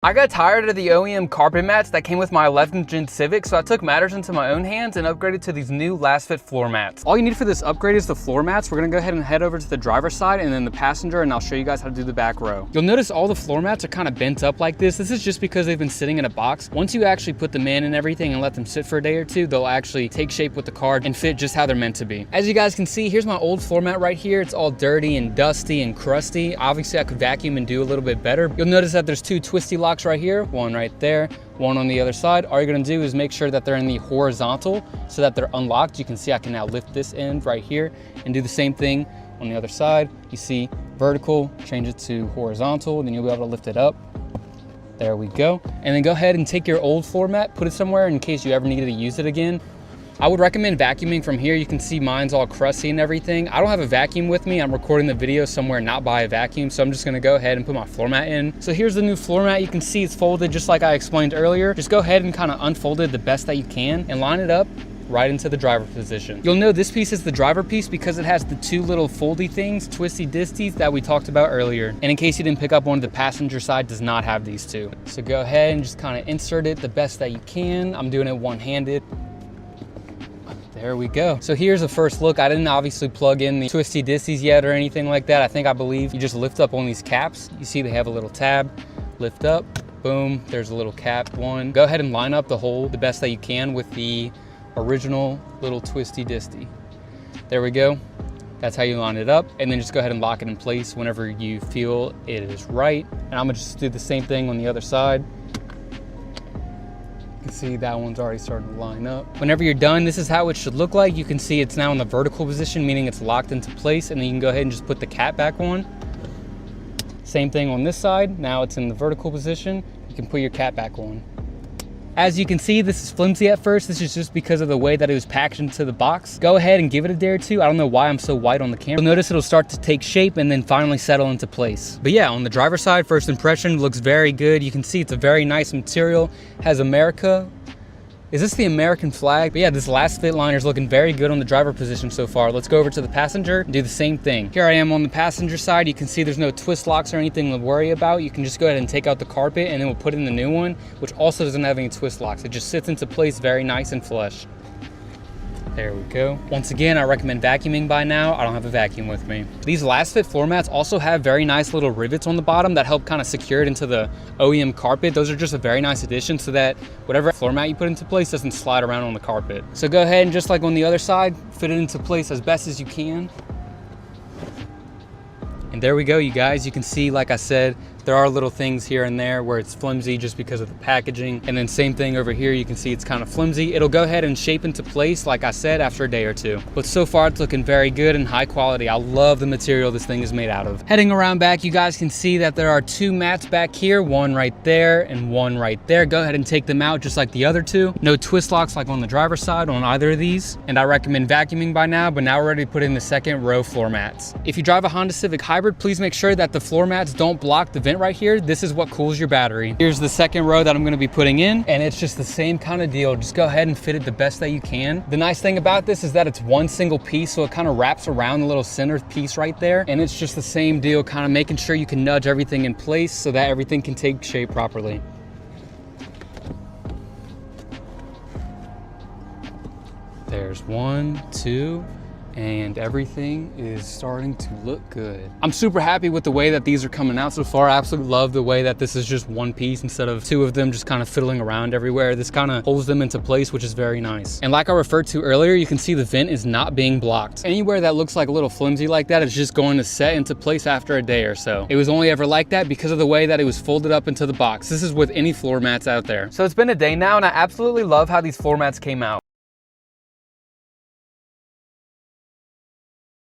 I got tired of the OEM carpet mats that came with my 11th gen Civic, so I took matters into my own hands and upgraded to these new Lasfit floor mats. All you need for this upgrade is the floor mats. We're gonna go ahead and head over to the driver's side and then the passenger, and I'll show you guys how to do the back row. You'll notice all the floor mats are kind of bent up like this. This is just because they've been sitting in a box. Once you actually put them in and everything and let them sit for a day or two, they'll actually take shape with the car and fit just how they're meant to be. As you guys can see, here's my old floor mat right here. It's all dirty and dusty and crusty. Obviously, I could vacuum and do a little bit better. You'll notice that there's two twisty locks right here. One right there, one on the other side. All you're gonna do is make sure that they're in the horizontal so that they're unlocked. You can see I can now lift this end right here and do the same thing on the other side. You see vertical, change it to horizontal, then you'll be able to lift it up. There we go. And then go ahead and take your old floor mat, put it somewhere in case you ever needed to use it again. I would recommend vacuuming from here. You can see mine's all crusty and everything. I don't have a vacuum with me. I'm recording the video somewhere not by a vacuum, so I'm just gonna go ahead and put my floor mat in. So here's the new floor mat. You can see it's folded just like I explained earlier. Just go ahead and kind of unfold it the best that you can and line it up right into the driver position. You'll know this piece is the driver piece because it has the two little foldy things, twisty disties, that we talked about earlier. And in case you didn't pick up one, the passenger side does not have these two. So go ahead and just kind of insert it the best that you can. I'm doing it one-handed. There we go. So here's a first look. I didn't obviously plug in the twisty disties yet or anything like that. I believe you just lift up on these caps. You see they have a little tab, lift up, boom, there's a little cap one. Go ahead and line up the hole the best that you can with the original little twisty disty. There we go. That's how you line it up. And then just go ahead and lock it in place whenever you feel it is right. And I'm gonna just do the same thing on the other side. You can see that one's already starting to line up. Whenever you're done, this is how it should look like. You can see it's now in the vertical position, meaning it's locked into place, and then you can go ahead and just put the cap back on. Same thing on this side. Now it's in the vertical position. You can put your cap back on. As you can see, this is flimsy at first. This is just because of the way that it was packaged into the box. Go ahead and give it a day or two. I don't know why I'm so white on the camera. You'll notice it'll start to take shape and then finally settle into place. But yeah, on the driver's side, first impression looks very good. You can see it's a very nice material. Has America. Is this the American flag? But yeah, this Lasfit liner is looking very good on the driver position so far. Let's go over to the passenger and do the same thing. Here I am on the passenger side. You can see there's no twist locks or anything to worry about. You can just go ahead and take out the carpet and then we'll put in the new one, which also doesn't have any twist locks. It just sits into place very nice and flush. There we go. Once again, I recommend vacuuming by now. I don't have a vacuum with me. These Lasfit floor mats also have very nice little rivets on the bottom that help kind of secure it into the OEM carpet. Those are just a very nice addition so that whatever floor mat you put into place doesn't slide around on the carpet. So go ahead and just like on the other side, fit it into place as best as you can. And there we go, you guys. You can see, like I said, there are little things here and there where it's flimsy just because of the packaging. And then same thing over here, you can see it's kind of flimsy. It'll go ahead and shape into place, like I said, after a day or two. But so far it's looking very good and high quality. I love the material this thing is made out of. Heading around back, you guys can see that there are two mats back here, one right there and one right there. Go ahead and take them out just like the other two. No twist locks like on the driver's side on either of these. And I recommend vacuuming by now, but now we're ready to put in the second row floor mats. If you drive a Honda Civic Hybrid, please make sure that the floor mats don't block the vent right here. This is what cools your battery. Here's the second row that I'm gonna be putting in, and it's just the same kind of deal. Just go ahead and fit it the best that you can. The nice thing about this is that it's one single piece, so it kind of wraps around the little center piece right there, and it's just the same deal, kind of making sure you can nudge everything in place so that everything can take shape properly. There's one, two, and everything is starting to look good. I'm super happy with the way that these are coming out so far. I absolutely love the way that this is just one piece instead of two of them just kind of fiddling around everywhere. This kind of holds them into place, which is very nice. And like I referred to earlier, you can see the vent is not being blocked. Anywhere that looks like a little flimsy like that is just going to set into place after a day or so. It was only ever like that because of the way that it was folded up into the box. This is with any floor mats out there. So it's been a day now and I absolutely love how these floor mats came out.